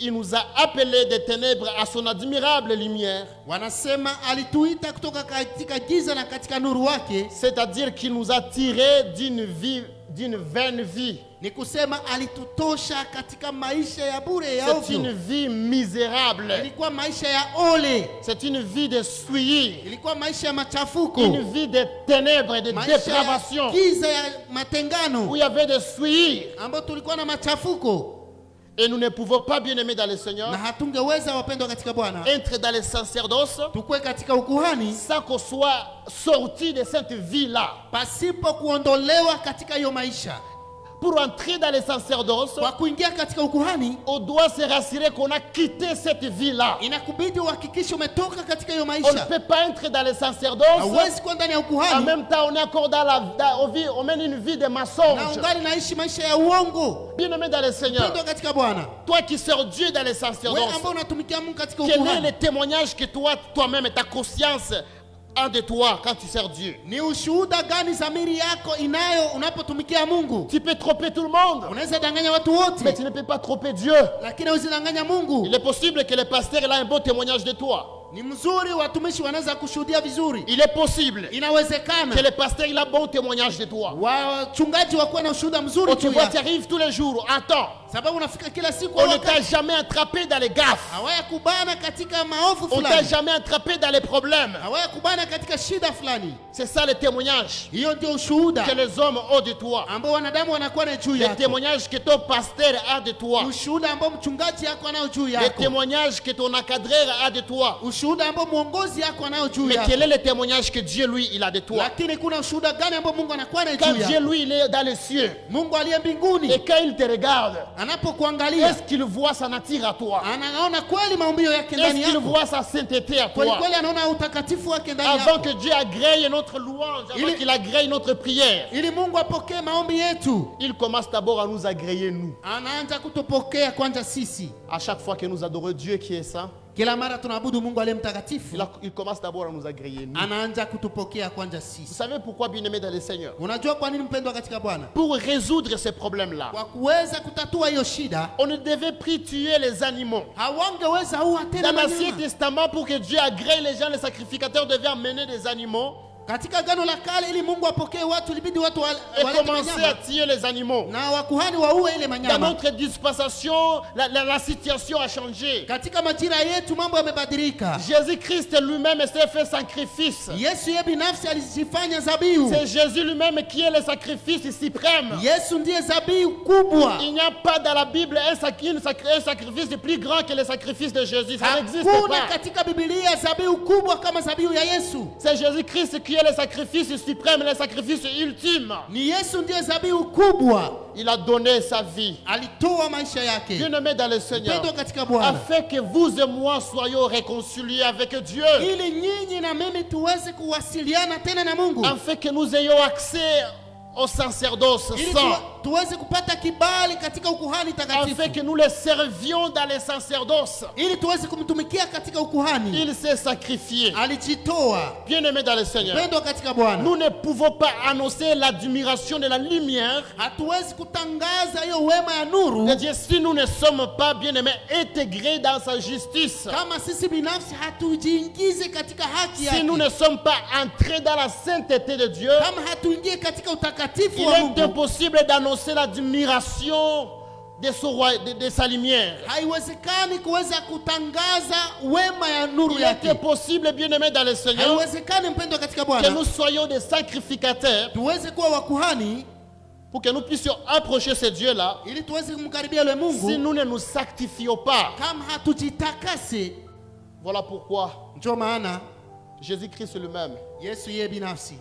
il nous a appelés des ténèbres à son admirable lumière. wanasema alituita kutoka katika giza na katika nuru wake. C'est-à-dire qu'il nous a tirés d'une vie d'une vaine vie. Ni kusema alitutosha katika maisha ya bure ya C'est une ovyo. vie misérable. Ilikuwa maisha ya ole, C'est une vie de souillis. ilikuwa maisha ya machafuko, Une vie de ténèbres et de maisha ya dépravation. giza ya matengano, Où il y avait des souillis. ambapo tulikuwa na machafuko, Et nous ne pouvons pas, bien aimés dans le Seigneur, na hatungeweza wapendwa katika Bwana être dans le sacerdoce tukue katika ukuhani sans qu'on soit sorti de cette vie-là. pasipo kuondolewa katika hiyo maisha. Pour entrer dans le sacerdoce, Kwa kuingia katika ukuhani, on doit se rassurer qu'on a quitté cette vie-là. inakubidi uhakikishe umetoka katika hiyo On ne maisha. peut pas être dans le sacerdoce. Hauwezi kuwa ndani ya En ukuhani même temps, on est encore on mène une vie de na mensonge. ungali naishi maisha ya uongo. Bien aimé dans le Seigneur, Pendwa katika Bwana, toi qui sers Dieu dans le wewe sacerdoce, ambao unatumikia Mungu katika quel est ukuhani, le témoignage que toi-même, ta conscience a de toi quand tu sers Dieu? ni ushuhuda gani dhamiri yako inayo unapotumikia Mungu? Tu peux tromper tout le monde, Unaweza danganya watu mais wote, tu ne peux pas tromper Dieu. lakini hauwezi danganya Mungu. Il est possible que le pasteur ait un bon témoignage de toi. Ni mzuri watumishi wanaweza kushuhudia vizuri, Il est possible que inawezekana le pasteur ait un bon témoignage de toi. wachungaji wakuwa na ushuhuda mzuri Oh, tu juu vois, yako, tu arrives tous les jours, attends. sababu unafika kila siku On ne wakati t'a jamais attrapé dans les gaffes. hawaya kubana katika maovu On ne t'a fulani, jamais attrapé dans les problèmes. hawaya kubana katika shida fulani. C'est ça le témoignage Hiyo ndio ushuhuda que les hommes ont de toi. ambao wanadamu wanakuwa na juu Le yako, témoignage que ton pasteur a de toi. ushuhuda ambao mchungaji yako anao juu Le yako, témoignage que ton encadreur a de toi. ushuhuda ambao mwongozi yako anao juu Mais yako. quel est le témoignage que Dieu, lui, il a de toi? Lakini kuna ushuhuda gani ambao Mungu anakuwa na Quand juu Dieu, yako? lui, il est dans les cieux, Mungu aliye mbinguni et quand il te regarde, anapokuangalia est-ce qu'il voit sa nature à toi? anaona kweli maumbio yake Est-ce ndani qu'il yako, voit sa sainteté à kweli toi? kweli anaona utakatifu wake ndani Avant yako, que Dieu agrée notre louange, avant qu'il agrée notre prière, ili Mungu apokee maombi yetu, il commence d'abord à nous agréer, nous. anaanza kutupokea kwanza sisi. À chaque fois que nous adorons Dieu qui est saint, Kila mara tunaabudu Mungu aliye mtakatifu, il commence d'abord à nous agréer, nous. anaanza kutupokea kwanza Vous sisi. savez pourquoi, bien-aimé dans le Seigneur? Unajua kwa nini mpendwa katika Bwana? Pour résoudre ces problèmes-là, Kwa kuweza kutatua hiyo shida, on ne devait plus tuer les animaux. hawangeweza ua tena Dans l'Ancien wanyama. Testament, pour que Dieu agrée les gens, les sacrificateurs devaient amener des animaux Katika Agano la Kale, ili Mungu apokee watu, ilibidi watu et walete commencer à wanyama tuer les animaux. na wakuhani waue ile Dans manyama. notre dispensation, la situation a changé. Katika majira yetu mambo yamebadilika. Jésus-Christ lui-même s'est fait sacrifice. Yesu yeye binafsi alijifanya zabihu. C'est Jésus lui-même qui est le sacrifice suprême. Yesu ndiye zabihu kubwa. Il n'y a pas dans la Bible un sacrifice plus grand que le sacrifice de Jésus. Ça n'existe Hakuna pas. katika Biblia zabihu kubwa kama zabihu ya Yesu. C'est Jésus-Christ qui est le sacrifice suprême, le sacrifice ultime. Ni Yesu ndiye zabihu kubwa. Il a donné sa vie. Alitoa maisha yake. Bien-aimé dans le Seigneur, Mpendwa katika Bwana, afin que vous et moi soyons réconciliés avec Dieu, ili nyinyi na mimi tuweze kuwasiliana tena na Mungu, afin que nous ayons accès au sacerdoce ili saint, tuweze kupata kibali katika ukuhani takatifu, afin que nous le servions dans les sacerdoces. ili tuweze kumtumikia katika ukuhani. Il s'est sacrifié. Alijitoa. Bien-aimé dans le Seigneur, Mpendwa katika Bwana, nous ne pouvons pas annoncer l'admiration de la lumière hatuwezi kutangaza hiyo wema ya nuru de Dieu si nous ne sommes pas, bien-aimés, intégrés dans sa justice. kama sisi binafsi hatujiingize katika haki Si yake, nous ne sommes pas entrés dans la sainteté de Dieu, kama hatuingie katika utakatifu il wa est Mungu, impossible d'annoncer l'admiration de sa lumière. haiwezekani kuweza kutangaza wema ya nuru Il est yake. possible, bien-aimés dans le Seigneur, Haiwezekani mpendwa katika que Bwana, nous soyons des sacrificateurs tuweze kuwa wakuhani pour que nous puissions approcher ce Dieu-là. ili tuweze kumkaribia yule Mungu. Si nous ne nous sanctifions pas, Kama hatujitakase, voilà pourquoi ndio maana Jésus-Christ lui-même, Yesu yeye binafsi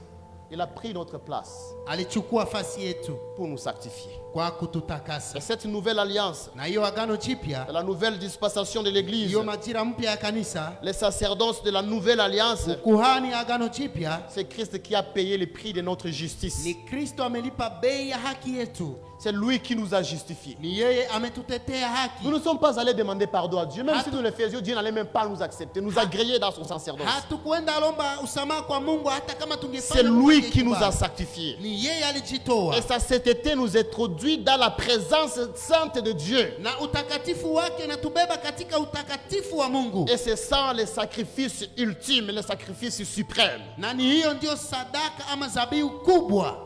il a pris notre place alichukua nafasi yetu pour nous sanctifier. kwa kututakasa. Et cette nouvelle alliance, Na hiyo agano jipya, la nouvelle dispensation de l'Église, hiyo majira mpya ya kanisa, les sacerdoces de la nouvelle alliance, kuhani agano jipya, c'est Christ qui a payé le prix de notre justice. ni Kristo amelipa bei ya haki yetu. C'est lui qui nous a justifiés. Ni yeye ametutetea haki. Nous ne sommes pas allés demander pardon à Dieu. Même si nous le faisions, Dieu n'allait même pas nous accepter, nous agréer dans son sacerdoce. Hatukwenda lomba usamaha kwa Mungu hata kama C'est tungefanya. lui qui nous a sanctifiés. Ni yeye alijitoa. Et sa sainteté nous introduit dans la présence sainte de Dieu. Na utakatifu wake natubeba katika utakatifu wa Mungu. Et c'est ça le sacrifice ultime, le sacrifice suprême. Na ni hiyo ndio sadaka ama zabihu kubwa.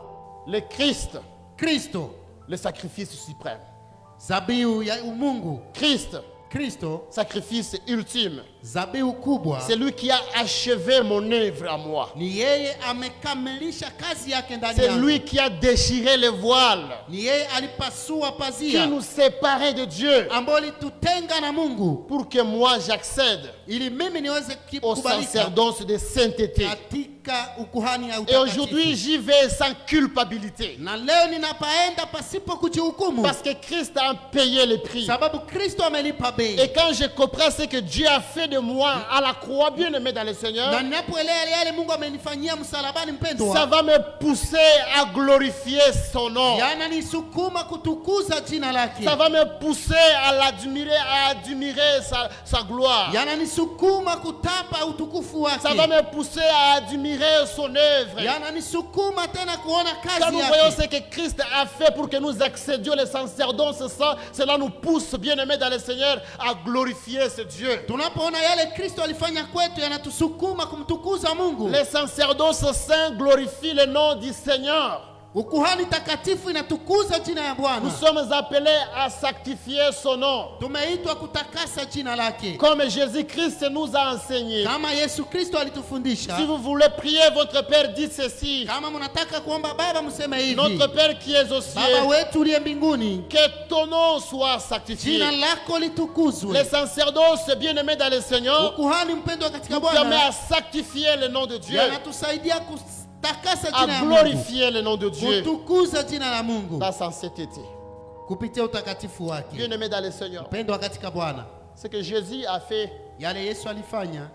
Le Christ, Kristo, le sacrifice suprême. zabihu ya umungu. Kristo, sacrifice ultime. Zabihu kubwa. C'est lui qui a achevé mon œuvre à moi. Ni yeye amekamilisha kazi yake ndani C'est yangu. lui qui a déchiré le voile. Ni yeye alipasua pazia. Qui nous séparait de Dieu. Ambao litutenga na Mungu. Pour que moi j'accède ili mimi niweze au sacerdoce de sainteté. Katika ukuhani ya Et utakatifu. aujourd'hui j'y vais sans culpabilité. Na leo ninapaenda pasipo kujihukumu. Parce que Christ a payé le prix. Sababu Kristo amelipa bei. Et quand je comprends ce que Dieu a fait de moi à la croix, bien aimé dans le Seigneur, na ninapoelewa yale Mungu amenifanyia msalabani mpendwa, ça va me pousser à glorifier son nom. Yananisukuma kutukuza jina lake. Ça va me pousser à l'admirer, à admirer sa gloire. Yananisukuma kutapa utukufu wake. Ça va me pousser à admirer son œuvre. Yananisukuma tena kuona kazi yake. Quand nous voyons ce que Christ a fait pour que nous accédions les sacerdoces, cela nous pousse, bien aimé dans le Seigneur, à glorifier ce Dieu. Tunapoona yale Kristo alifanya kwetu yanatusukuma kumtukuza Mungu. Les sacerdoces saints glorifient le nom du Seigneur. Ukuhani takatifu inatukuza jina ya Bwana. Nous sommes appelés à sanctifier son nom. Tumeitwa kutakasa jina lake. Comme Jésus-Christ nous a enseigné. Kama Yesu Kristo alitufundisha. Si vous voulez prier votre Père, dites ceci. Kama mnataka kuomba Baba mseme hivi. Notre Père qui es aux cieux. Baba wetu uliye mbinguni. Que ton nom soit sanctifié. Jina lako litukuzwe. Les sacerdoces bien-aimés dans le Seigneur. Ukuhani mpendwa katika Bwana. Nous permet à sanctifier le nom de Dieu. Yanatusaidia à glorifier le nom de Dieu kutukuza jina la Mungu dans sa sainteté. Kupitia utakatifu wake. Bien-aimé dans le Seigneur. Mpendwa katika Bwana. Ce que Jésus a fait. Yale Yesu alifanya.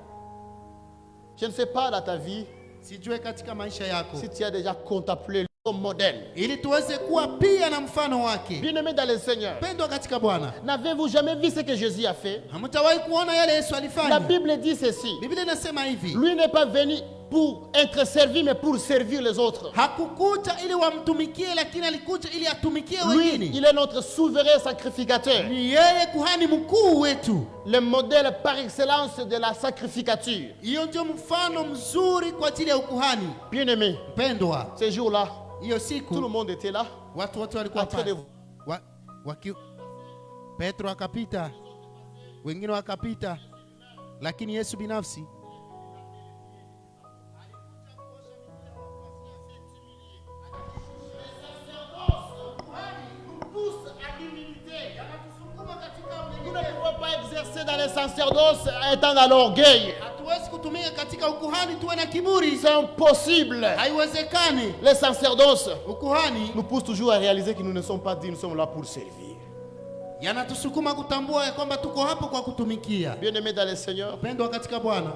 Je ne sais pas dans ta vie. Sijue katika maisha yako. Si tu as déjà contemplé le modèle. Ili tuweze kuwa pia na mfano wake. Bien-aimé dans le Seigneur. Mpendwa katika Bwana. N'avez-vous jamais vu ce que Jésus a fait? Hamtawahi kuona yale Yesu alifanya? La Bible dit ceci. Biblia inasema hivi. Lui n'est pas venu pour être servi mais pour servir les autres. Hakukuja ili wamtumikie lakini alikuja ili atumikie wengine. Lui, il est notre souverain sacrificateur. Ni yeye kuhani mkuu wetu. Le modèle par excellence de la sacrificature. Hiyo ndio mfano mzuri kwa ajili ya ukuhani. Bien-aimé. Mpendwa. Ce jour-là, hiyo siku tout le monde était là. Watu wote walikuwa pale. Petro akapita. Wengine wakapita. Lakini Yesu binafsi nous ne pouvons pas exercer dans les sacerdoces étant dans l'orgueil. C'est impossible. Les sacerdoces nous poussent toujours à réaliser que nous ne sommes pas dignes, nous sommes là pour servir. Yanatusukuma kutambua ya kwamba tuko hapo kwa kutumikia. Bien-aimés dans le Seigneur, pendwa katika Bwana.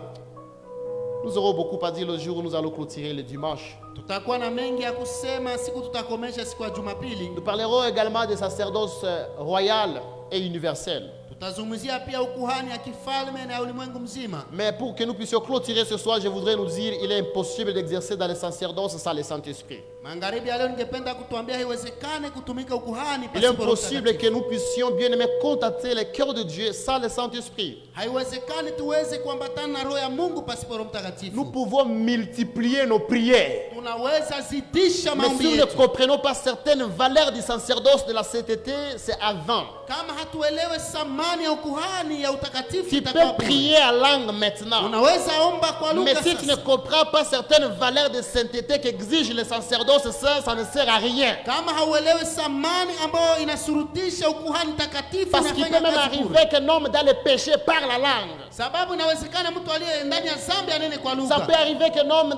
Nous aurons beaucoup à dire le jour où nous allons clôturer le dimanche. Tutakuwa na mengi ya kusema siku tutakomesha siku ya Jumapili. Nous parlerons également des sacerdoces royales et universelles. Tutazungumzia pia ukuhani ya kifalme na ulimwengu mzima. Mais pour que nous puissions clôturer ce soir, je voudrais nous dire il est impossible d'exercer dans les sacerdoces sans le Saint-Esprit. Magharibi ya leo ningependa kutuambia haiwezekane kutumika ukuhani il est impossible que nous puissions bien aimer contacter le cœur de Dieu sans le Saint-Esprit. Haiwezekani tuweze kuambatana na roho ya Mungu pasipo Roho Mtakatifu. Nous pouvons multiplier nos prières. Tunaweza zidisha maombi yetu. Mais si nous ne comprenons pas certaines valeurs du sacerdoce de la sainteté, c'est avant. Kama hatuelewe samani ya ukuhani ya utakatifu, tu peux prier en langue maintenant. Unaweza omba kwa lugha. Mais si tu ne comprends pas certaines valeurs de sainteté qu'exige le sacerdoce, ça ne sert à rien. Kama hauelewe samani ambayo inasurutisha ukuhani takatifu. Parce qu'il peut même arriver qu'un homme dans le péché parle la langue. Sababu inawezekana mtu aliye ndani ya dhambi anene kwa lugha. Ça peut arriver qu'un homme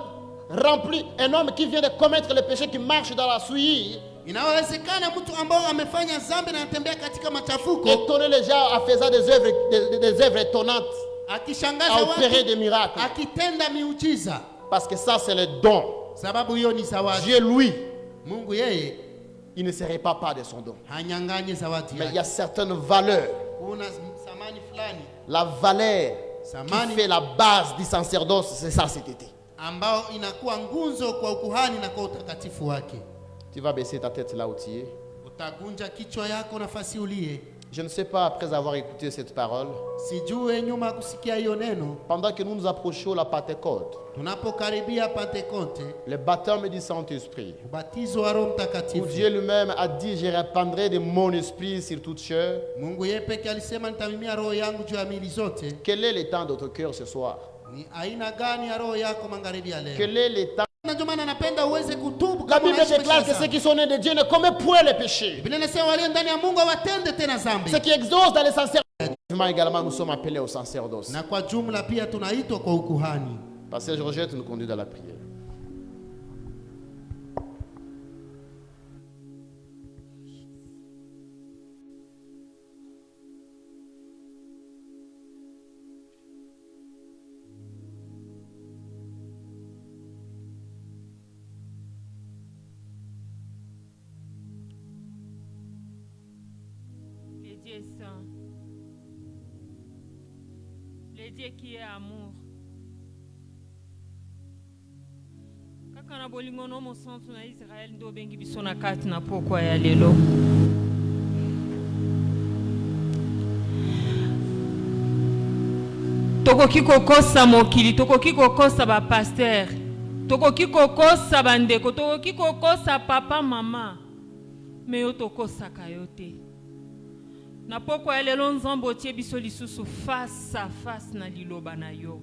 rempli, un homme qui vient de commettre le péché, qui marche dans la souillure. Inawezekana mtu ambao amefanya dhambi na anatembea katika machafuko. Étonner les gens en faisant des œuvres étonnantes. Akishangaza watu. Opérer des miracles. Akitenda miujiza. Parce que ça c'est le don. Sababu hiyo ni zawadi. Dieu lui, Mungu yeye, il ne se répand pas de son don. Hanyanganye zawadi. Mais il y a certaines valeurs. Kuna samani fulani. La valeur qui fait la base du sacerdoce, c'est ça cet été. Ambao inakuwa nguzo kwa ukuhani na kwa utakatifu wake. Tu vas baisser ta tête là où tu es. Utagunja kichwa yako nafasi uliye. Je ne sais pas, après avoir écouté cette parole, Sijue nyuma kusikia hiyo neno, pendant que nous nous approchons la Pentecôte, tunapokaribia Pentekoste, le baptême du Saint-Esprit, ubatizo wa Roho où Mtakatifu, Dieu lui-même a dit, je répandrai de mon esprit sur toute chair. Mungu yeye peke alisema nitamimia roho yangu juu ya miili zote. Quel est l'état de ton cœur ce soir? Ni aina gani ya roho yako magharibi ya leo? Quel est l'état? Na ndio maana napenda uweze kutubu La kama Bible unaishi déclare maisha que ceux ya qui sont nés de Dieu ne commettent point les péchés. Biblia inasema walio ndani ya Mungu hawatende tena dhambi. Ceux qui exaucent dans les sacerdoces. Également, nous sommes appelés au sacerdoce. Na kwa jumla pia tunaitwa kwa ukuhani. Pasteur Georgette nous conduit dans la prière. Le Dieu est saint. Le Dieu qui est amour. Kaka na bolingo no mosantu na Israël ndo bengi biso na kati na pokwa ya lelo. Tokoki kokosa mokili, tokoki kokosa ba pasteur, tokoki kokosa bandeko, tokoki kokosa papa mama. Me yo tokosaka yo te. Na pokwa ya lelo nzambo tie biso lisusu face à face na liloba na yo.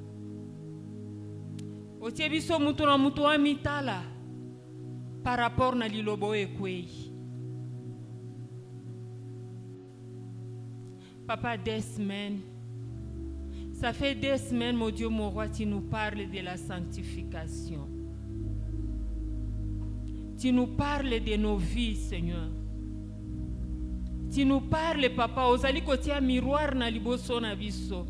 Otie biso mutu na mutu wa mitala par rapport na lilobo ekwei. Papa, des semaines, ça fait des semaines, mon Dieu, mon roi, tu nous parles de la sanctification. Tu nous parles de nos vies, Seigneur. Tu nous parles, papa, ozali kotia miroir na liboso na biso.